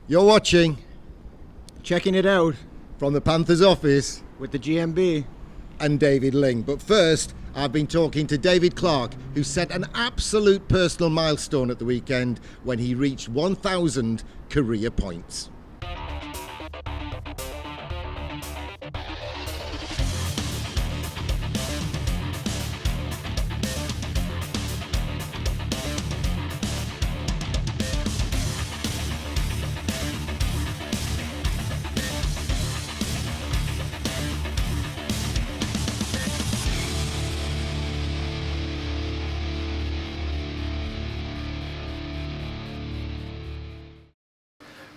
You're watching Checking It Out from the Panthers office with the GMB and David Ling. But first, I've been talking to David Clarke, who set an absolute personal milestone at the weekend when he reached 1,000 career points.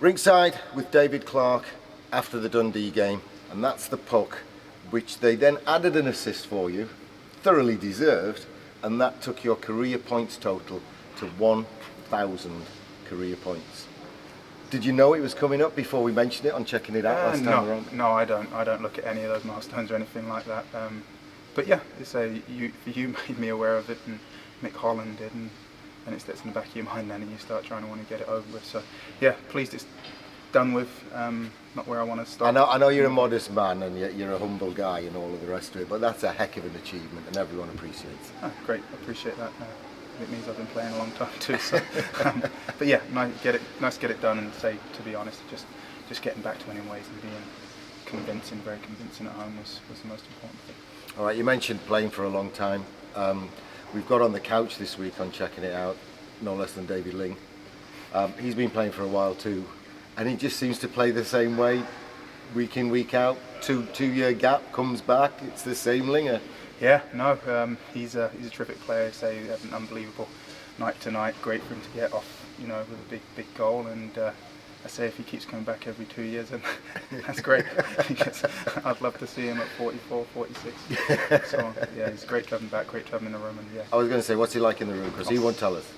Ringside with David Clarke after the Dundee game, and that's the puck which they then added an assist for you, thoroughly deserved, and that took your career points total to 1,000 career points. Did you know it was coming up before we mentioned it on Checking It Out last time around? No, I don't look at any of those milestones or anything like that. But yeah, you made me aware of it, and Mick Holland did, and it sits in the back of your mind then, and you start trying to want to get it over with. So yeah, pleased it's done with. Not where I want to start. I know you're a modest man and you're a humble guy and all of the rest of it, but that's a heck of an achievement and everyone appreciates it. Oh, great, I appreciate that. It means I've been playing a long time too. So, but yeah, nice to get it done, and to be honest, just getting back to winning ways and being very convincing at home was the most important thing. All right, you mentioned playing for a long time. We've got on the couch this week on Checking It Out no less than David Ling. He's been playing for a while too, and he just seems to play the same way week in, week out. Two-year gap, comes back, it's the same Linger. Yeah, no, he's a terrific player. He had an unbelievable night tonight. Great for him to get off, with a big goal. And I say if he keeps coming back every 2 years, then that's great. I'd love to see him at 44, 46. So yeah, he's great to have him back. Great to have him in the room. And yeah. I was going to say, what's he like in the room? Because he won't tell us.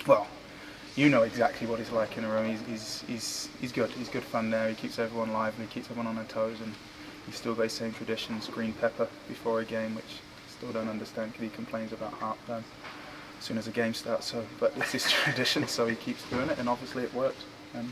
Well, you know exactly what he's like in the room. He's good. He's good fun there. He keeps everyone live and he keeps everyone on their toes. And he's still got his same traditions: green pepper before a game, which I still don't understand because he complains about heartburn as soon as the game starts. So, but it's his tradition, so he keeps doing it, and obviously it works. And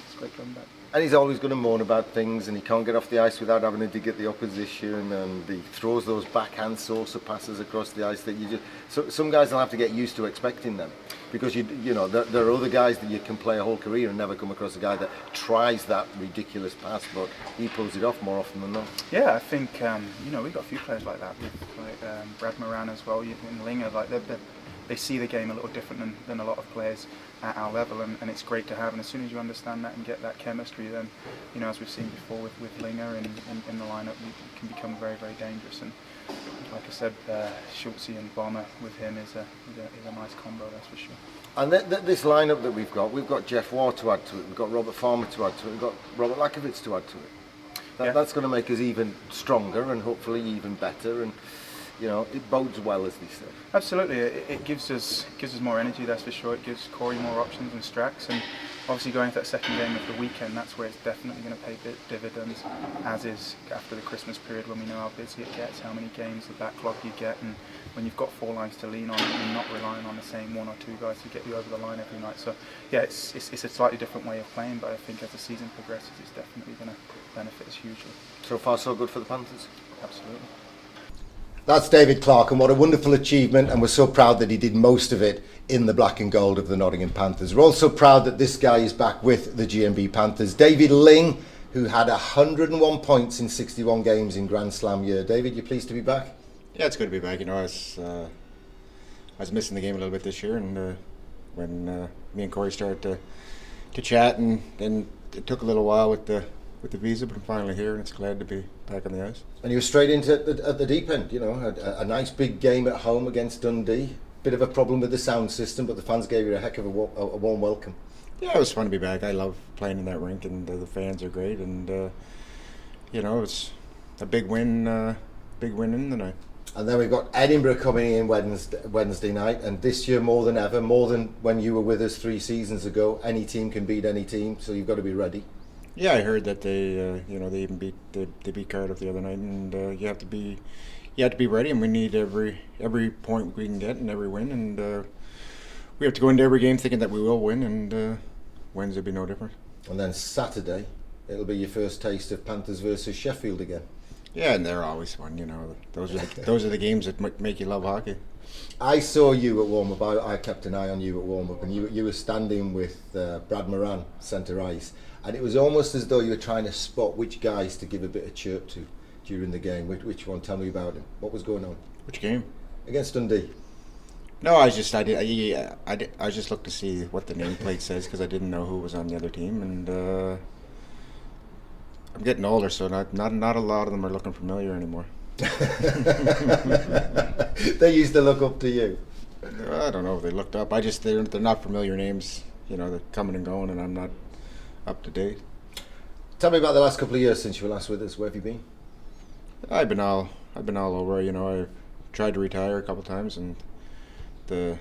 it's great to have him back. And he's always going to moan about things, and he can't get off the ice without having to dig at the opposition, and he throws those backhand saucer passes across the ice that you just. So some guys will have to get used to expecting them, because there are other guys that you can play a whole career and never come across a guy that tries that ridiculous pass, but he pulls it off more often than not. Yeah, I think we've got a few players like that. Brad Moran as well, and Linger. They see the game a little different than a lot of players at our level, and it's great to have. And as soon as you understand that and get that chemistry, then as we've seen before with Linger in the lineup, you can become very, very dangerous. And like I said, Schultze and Bomber with him is a nice combo, that's for sure. And this lineup that we've got Jeff Waugh to add to it, we've got Robert Farmer to add to it, we've got Robert Lakovitz to add to it. That's going to make us even stronger and hopefully even better, and it bodes well, as they say. Absolutely, it gives us more energy, that's for sure. It gives Corey more options and Strax, and obviously going into that second game of the weekend, that's where it's definitely going to pay dividends, as is after the Christmas period, when we know how busy it gets, how many games, the backlog you get, and when you've got four lines to lean on and not relying on the same one or two guys to get you over the line every night. So yeah, it's a slightly different way of playing, but I think as the season progresses, it's definitely going to benefit us hugely. So far so good for the Panthers? Absolutely. That's David Clarke, and what a wonderful achievement, and we're so proud that he did most of it in the black and gold of the Nottingham Panthers. We're also proud that this guy is back with the GMB Panthers. David Ling, who had 101 points in 61 games in Grand Slam year. David, you pleased to be back? Yeah, it's good to be back. I was missing the game a little bit this year, and when me and Corey started to chat, and then it took a little while with the visa, but I'm finally here, and it's glad to be back on the ice. And you were straight into at the deep end, a nice big game at home against Dundee. Bit of a problem with the sound system, but the fans gave you a heck of a warm welcome. Yeah, it was fun to be back. I love playing in that rink, and the fans are great, and it's a big win in the night. And then we've got Edinburgh coming in Wednesday night, and this year more than ever, more than when you were with us 3 seasons ago, any team can beat any team, so you've got to be ready. Yeah, I heard that they even beat Cardiff the other night, and you have to be ready, and we need every point we can get and every win, and we have to go into every game thinking that we will win, and Wednesday will be no different. And then Saturday, it'll be your first taste of Panthers versus Sheffield again. Yeah, and they're always fun. Those are the games that make you love hockey. I saw you at warm-up. I kept an eye on you at warm-up, and you were standing with Brad Moran, centre ice, and it was almost as though you were trying to spot which guys to give a bit of chirp to during the game. Which one? Tell me about it. What was going on? Which game? Against Dundee. No, I just looked to see what the nameplate says because I didn't know who was on the other team, and I'm getting older, so not a lot of them are looking familiar anymore. They used to look up to you. I don't know if they looked up. They're not familiar names. They're coming and going, and I'm not up to date. Tell me about the last couple of years since you were last with us. Where have you been? I've been all over. I've tried to retire a couple times, and it's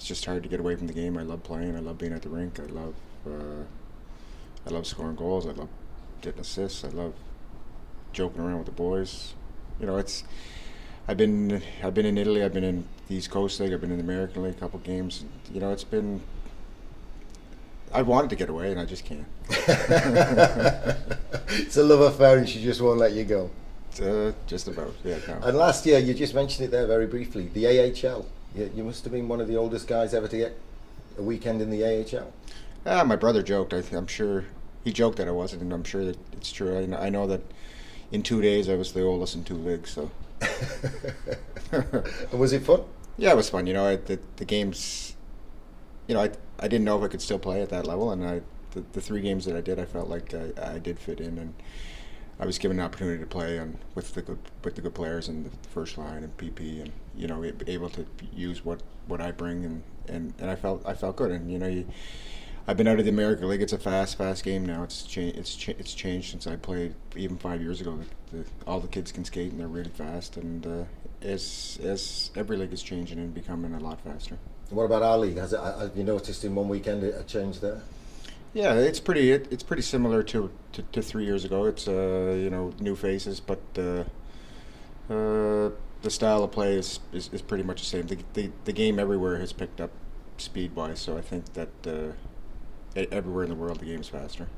just hard to get away from the game. I love playing. I love being at the rink. I love scoring goals. I love getting assists. I love joking around with the boys. I've been in Italy. I've been in the East Coast League. I've been in the American League a couple of games. I wanted to get away, and I just can't. It's a love affair, and she just won't let you go. Just about, yeah. No. And last year, you just mentioned it there very briefly, the AHL. You must have been one of the oldest guys ever to get a weekend in the AHL. My brother joked. I'm sure he joked that I wasn't, and I'm sure that it's true. I know that in 2 days I was the oldest in 2 leagues. So. And was it fun? Yeah, it was fun. The games. I didn't know if I could still play at that level, and the 3 games that I did, I felt like I did fit in, and I was given an opportunity to play with the good players in the first line and PP, and able to use what I bring, and I felt good. And I've been out of the American League. It's a fast game now. It's changed since I played even 5 years ago. All the kids can skate and they're really fast, and as every league is changing and becoming a lot faster. What about our league? Have you noticed in one weekend a change there? Yeah, it's pretty similar to 3 years ago. It's new faces, but the style of play is pretty much the same. The game everywhere has picked up speed-wise, so I think that everywhere in the world the game's faster.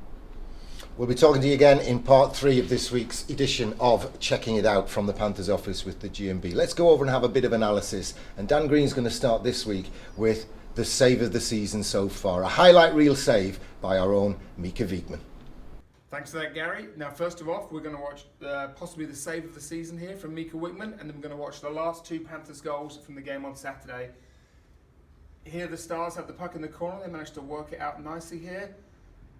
We'll be talking to you again in part 3 of this week's edition of Checking It Out from the Panthers office with the GMB. Let's go over and have a bit of analysis, and Dan Green's going to start this week with the save of the season so far. A highlight reel save by our own Mika Whitman. Thanks for that, Gary. Now, first of all, we're going to watch possibly the save of the season here from Mika Whitman, and then we're going to watch the last 2 Panthers goals from the game on Saturday. Here the Stars have the puck in the corner. They managed to work it out nicely here.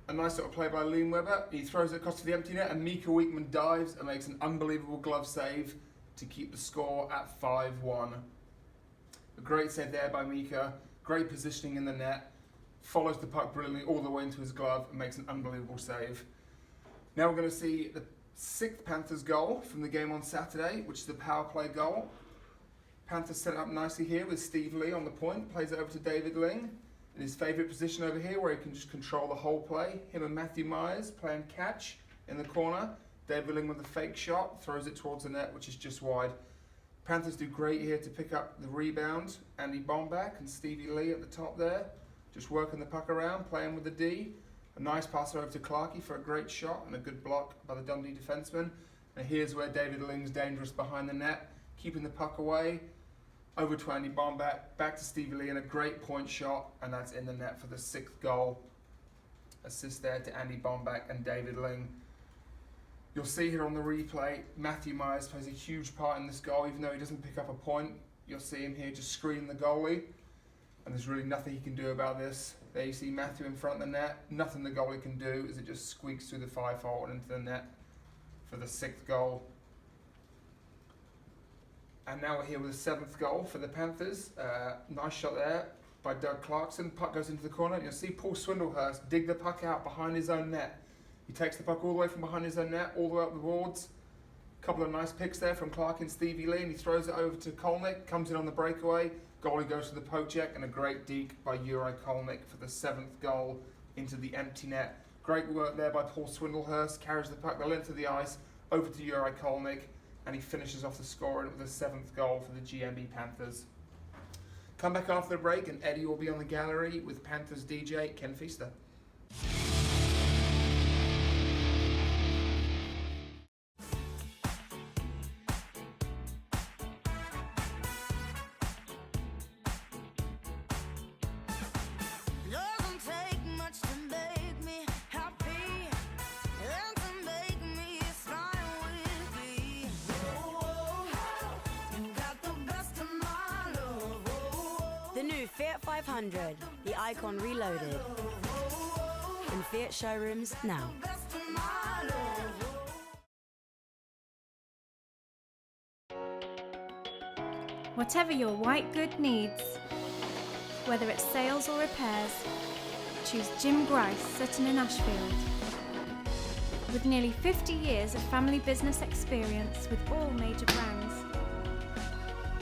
A nice little play by Ling. He throws it across to the empty net, and Mika Whitman dives and makes an unbelievable glove save to keep the score at 5-1. A great save there by Mika. Great positioning in the net. Follows the puck brilliantly all the way into his glove and makes an unbelievable save. Now we're going to see the 6th Panthers goal from the game on Saturday, which is the power play goal. Panthers set it up nicely here with Steve Lee on the point. Plays it over to David Ling in his favourite position over here where he can just control the whole play. Him and Matthew Myers playing catch in the corner. David Ling with a fake shot, throws it towards the net, which is just wide. Panthers do great here to pick up the rebound. Andy Bomback and Stevie Lee at the top there. Just working the puck around, playing with the D. A nice pass over to Clarke for a great shot and a good block by the Dundee defenseman. And here's where David Ling's dangerous behind the net, keeping the puck away. Over to Andy Bomback, back to Stevie Lee and a great point shot, and that's in the net for the 6th goal. Assist there to Andy Bomback and David Ling. You'll see here on the replay, Matthew Myers plays a huge part in this goal, even though he doesn't pick up a point. You'll see him here just screening the goalie, and there's really nothing he can do about this. There you see Matthew in front of the net. Nothing the goalie can do as it just squeaks through the 5-hole and into the net for the 6th goal. And now we're here with the 7th goal for the Panthers. Nice shot there by Doug Clarkson. Puck goes into the corner. And you'll see Paul Swindlehurst dig the puck out behind his own net. He takes the puck all the way from behind his own net, all the way up the boards. A couple of nice picks there from Clarke and Stevie Lee, and he throws it over to Kolnick. Comes in on the breakaway. Goalie goes to the poke check, and a great deke by Juraj Kolnick for the 7th goal into the empty net. Great work there by Paul Swindlehurst. Carries the puck the length of the ice over to Juraj Kolnick, and he finishes off the scoring with the 7th goal for the GMB Panthers. Come back after the break, and Eddie will be on the gallery with Panthers DJ Ken Feaster. 100, the Icon Reloaded. In Fiat showrooms now. Whatever your white good needs, whether it's sales or repairs, choose Jim Grace Sutton in Ashfield. With nearly 50 years of family business experience with all major brands,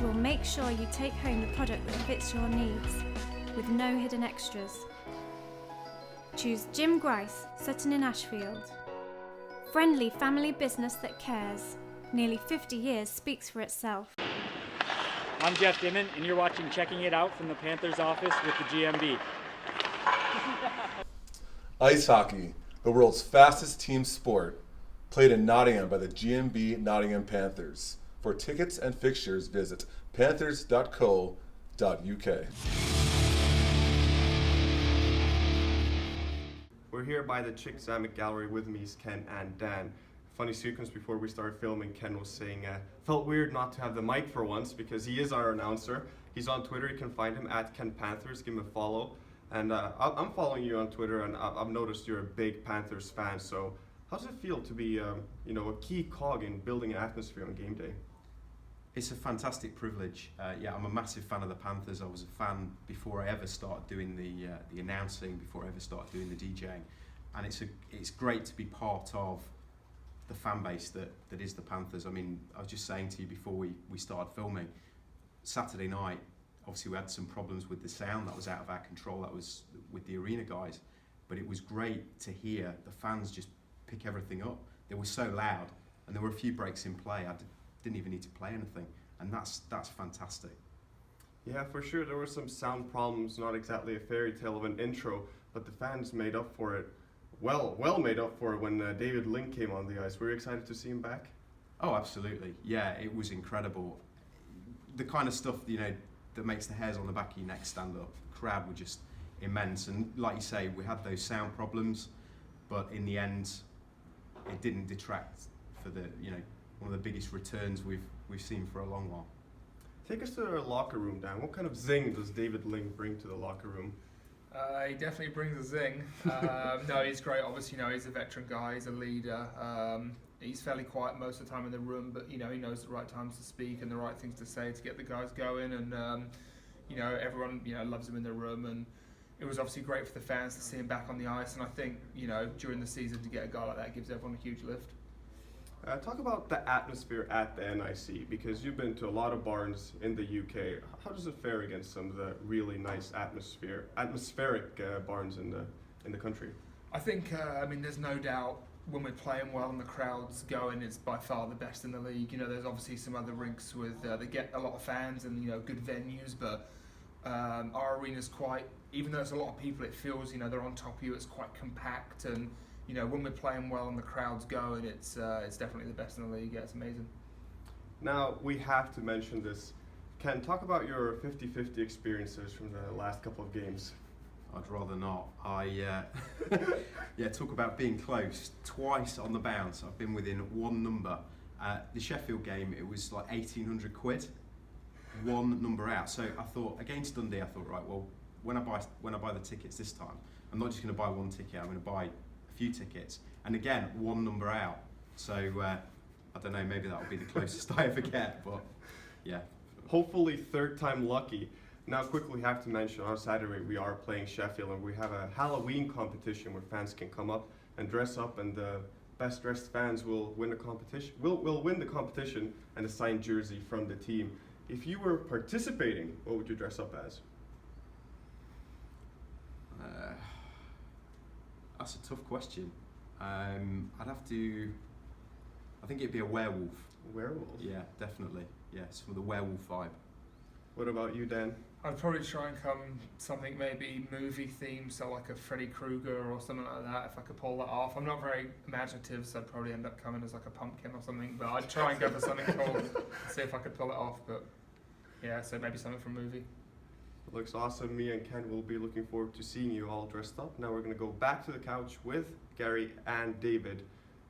we'll make sure you take home the product that fits your needs, with no hidden extras. Choose Jim Grace Sutton in Ashfield. Friendly family business that cares. Nearly 50 years speaks for itself. I'm Jeff Damon, and you're watching Checking It Out from the Panthers office with the GMB. Ice hockey, the world's fastest team sport, played in Nottingham by the GMB Nottingham Panthers. For tickets and fixtures, visit panthers.co.uk. We're here by the Chick Zamek Gallery. With me is Ken and Dan. Funny sequence before we started filming, Ken was saying, felt weird not to have the mic for once because he is our announcer. He's on Twitter. You can find him at Ken Panthers. Give him a follow. And I'm following you on Twitter, and I've noticed you're a big Panthers fan. So how does it feel to be, a key cog in building an atmosphere on game day? It's a fantastic privilege. I'm a massive fan of the Panthers. I was a fan before I ever started doing the announcing, before I ever started doing the DJing, and it's great to be part of the fan base that is the Panthers. I mean, I was just saying to you before we started filming, Saturday night, obviously we had some problems with the sound that was out of our control. That was with the arena guys, but it was great to hear the fans just pick everything up. They were so loud, and there were a few breaks in play. I didn't even need to play anything, and that's fantastic. Yeah, for sure. There were some sound problems, not exactly a fairy tale of an intro, but the fans made up for it. Well made up for it when David Ling came on the ice. Were you excited to see him back? Oh, absolutely. Yeah, it was incredible. The kind of stuff, that makes the hairs on the back of your neck stand up. The crowd were just immense. And like you say, we had those sound problems, but in the end, it didn't detract for the, one of the biggest returns we've seen for a long while. Take us to the locker room, Dan. What kind of zing does David Ling bring to the locker room? He definitely brings a zing. No, he's great. Obviously, he's a veteran guy. He's a leader. He's fairly quiet most of the time in the room, but he knows the right times to speak and the right things to say to get the guys going. And everyone loves him in the room. And it was obviously great for the fans to see him back on the ice. And I think during the season to get a guy like that gives everyone a huge lift. Talk about the atmosphere at the NIC, because you've been to a lot of barns in the UK. How does it fare against some of the really nice atmospheric barns in the country? I think, there's no doubt when we're playing well and the crowd's going, it's by far the best in the league. There's obviously some other rinks with they get a lot of fans and good venues, but our arena's quite, even though there's a lot of people, it feels they're on top of you. It's quite compact, and when we're playing well and the crowd's going, it's definitely the best in the league. Yeah, it's amazing. Now, we have to mention this. Ken, talk about your 50-50 experiences from the last couple of games. I'd rather not. Talk about being close. Twice on the bounce, I've been within one number. The Sheffield game, it was like 1,800 quid, one number out. So I thought, against Dundee, right, well, when I buy the tickets this time, I'm not just going to buy one ticket, I'm going to buy few tickets, and again, one number out. So I don't know, maybe that'll be the closest I ever get, but yeah. Hopefully third time lucky. Now quickly have to mention, on Saturday we are playing Sheffield, and we have a Halloween competition where fans can come up and dress up, and the best dressed fans will win the competition. Will win the competition and a signed jersey from the team. If you were participating, what would you dress up as? That's a tough question. I think it'd be a werewolf. Werewolf? Yeah, definitely. Yeah, some of the werewolf vibe. What about you, Dan? I'd probably try and come something maybe movie themed, so like a Freddy Krueger or something like that, if I could pull that off. I'm not very imaginative, so I'd probably end up coming as like a pumpkin or something, but I'd try and go for something cool, see if I could pull it off. But yeah, so maybe something from a movie. Looks awesome. Me and Ken will be looking forward to seeing you all dressed up. Now we're going to go back to the couch with Gary and David.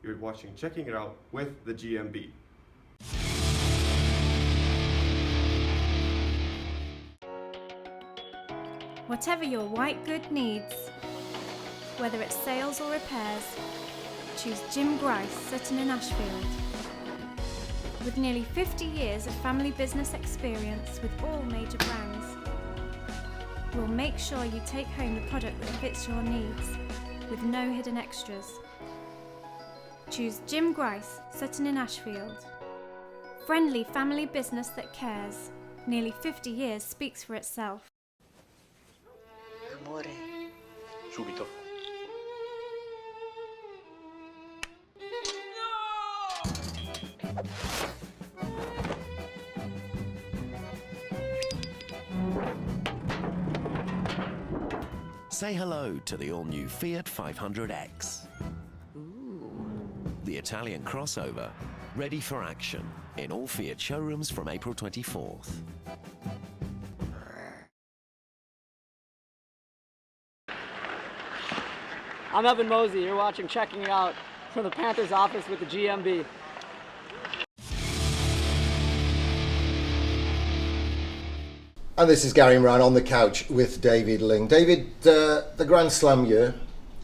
You're watching Checking It Out with the GMB. Whatever your white good needs, whether it's sales or repairs, choose Jim Grice, Sutton in Ashfield. With nearly 50 years of family business experience with all major brands, we'll make sure you take home the product that fits your needs, with no hidden extras. Choose Jim Grice, Sutton in Ashfield. Friendly family business that cares. Nearly 50 years speaks for itself. Amore. Subito. Say hello to the all-new Fiat 500X. The Italian crossover, ready for action in all Fiat showrooms from April 24th. I'm Evan Mosey. You're watching Checking It Out from the Panthers office with the GMB. And this is Gary Imran on the couch with David Ling. David, the Grand Slam year,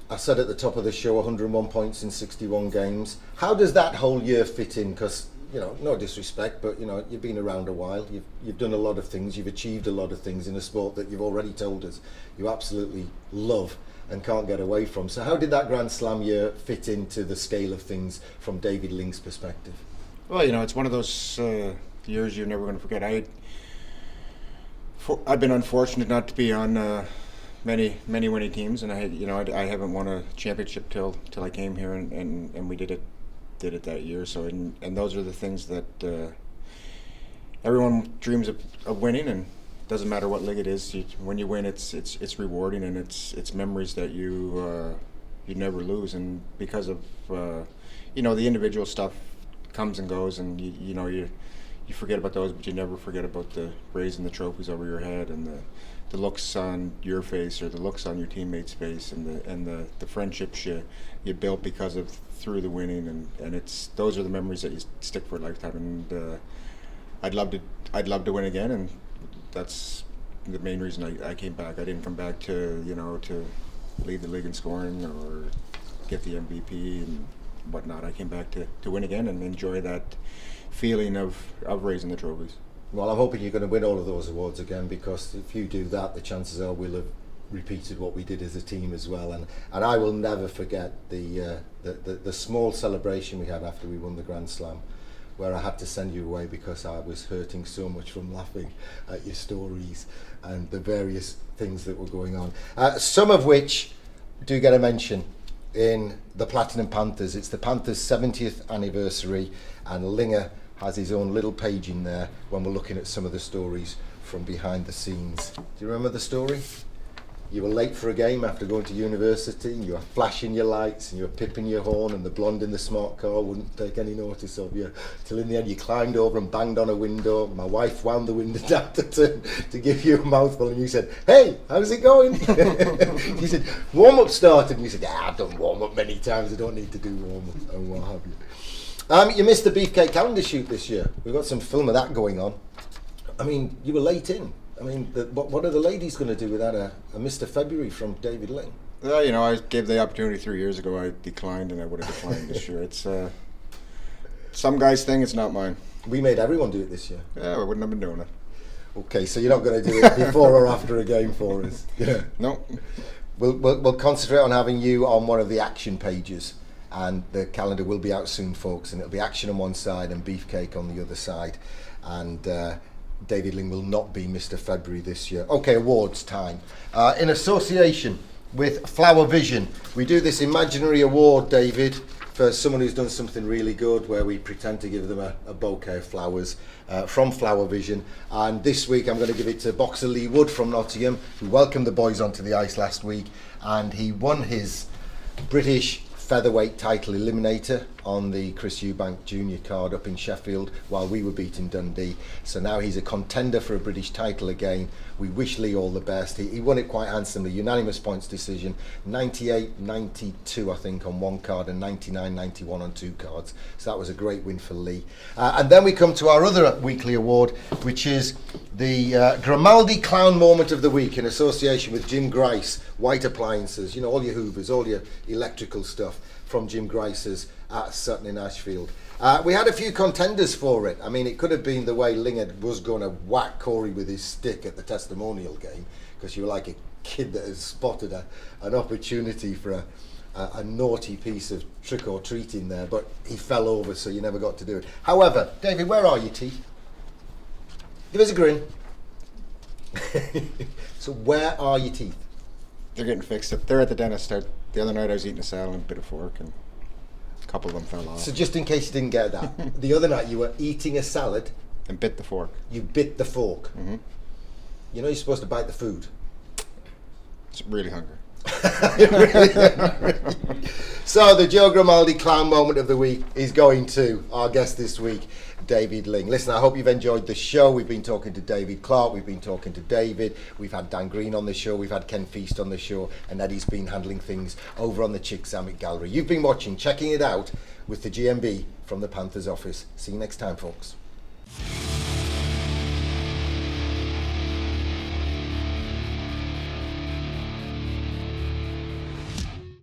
I said at the top of the show, 101 points in 61 games. How does that whole year fit in? Because, you know, no disrespect, but, you know, you've been around a while. You've done a lot of things. You've achieved a lot of things in a sport that you've already told us you absolutely love and can't get away from. So how did that Grand Slam year fit into the scale of things from David Ling's perspective? Well, you know, it's one of those years you're never going to forget. I've been unfortunate not to be on many winning teams, and I haven't won a championship till I came here, and we did it that year. So and those are the things that everyone dreams of winning, and it doesn't matter what league it is. When you win, it's rewarding, and it's memories that you never lose. And because of the individual stuff comes and goes, and you forget about those, but you never forget about the raising the trophies over your head, and the looks on your face or the looks on your teammates' face, and the friendships you built because of through the winning, and those are the memories that you stick for a lifetime. And I'd love to win again, and that's the main reason I came back. I didn't come back to lead the league in scoring or get the MVP and whatnot. I came back to win again and enjoy that feeling of raising the trophies. Well, I'm hoping you're going to win all of those awards again, because if you do that, the chances are we'll have repeated what we did as a team as well. And I will never forget the small celebration we had after we won the Grand Slam, where I had to send you away because I was hurting so much from laughing at your stories and the various things that were going on. Some of which do get a mention in the Platinum Panthers. It's the Panthers' 70th anniversary, and Linger has his own little page in there when we're looking at some of the stories from behind the scenes. Do you remember the story? You were late for a game after going to university, and you were flashing your lights and you were pipping your horn, and the blonde in the smart car wouldn't take any notice of you, till in the end you climbed over and banged on a window. My wife wound the window down to give you a mouthful, and you said, "Hey, how's it going?" You said, "Warm-up started," and you said, "I've done warm-up many times, I don't need to do warm-up," and what have you. You missed the Beefcake calendar shoot this year. We've got some film of that going on. I mean, you were late in. I mean, what are the ladies going to do without a Mr. February from David Ling? I gave the opportunity 3 years ago. I declined, and I would have declined this year. It's some guy's thing. It's not mine. We made everyone do it this year. Yeah, I wouldn't have been doing it. Okay, so you're not going to do it before or after a game for us? Yeah. No. We'll concentrate on having you on one of the action pages. And the calendar will be out soon, folks, and it'll be action on one side and Beefcake on the other side. And David Ling will not be Mr. February this year. Okay, awards time. In association with Flower Vision, we do this imaginary award, David, for someone who's done something really good, where we pretend to give them a bouquet of flowers from Flower Vision. And this week I'm going to give it to boxer Lee Wood from Nottingham, who welcomed the boys onto the ice last week, and he won his British featherweight title eliminator on the Chris Eubank Junior card up in Sheffield while we were beating Dundee. So now he's a contender for a British title again. We wish Lee all the best. He won it quite handsomely, unanimous points decision, 98-92 I think on one card and 99-91 on two cards. So that was a great win for Lee. And then we come to our other weekly award, which is the Grimaldi Clown Moment of the Week in association with Jim Grice, White Appliances, you know, all your Hoovers, all your electrical stuff from Jim Grice's at Sutton in Ashfield. We had a few contenders for it. I mean, it could have been the way Ling was going to whack Corey with his stick at the testimonial game, because you were like a kid that has spotted an opportunity for a naughty piece of trick or treating there, but he fell over, so you never got to do it. However, David, where are your teeth? Give us a grin. So where are your teeth? They're getting fixed. They're at the dentist. The other night I was eating a salad and a bit of fork, and a couple of them fell off. So just in case you didn't get that, the other night you were eating a salad and bit the fork. You bit the fork. Mm-hmm. You know you're supposed to bite the food. It's really hungry. So the Joe Grimaldi Clown Moment of the Week is going to our guest this week, David Ling. Listen, I hope you've enjoyed the show. We've been talking to David Clarke, we've been talking to David, we've had Dan Green on the show, we've had Ken Feast on the show, and Eddie's been handling things over on the Chicks Amick Gallery. You've been watching Checking It Out with the GMB from the Panthers office. See you next time, folks.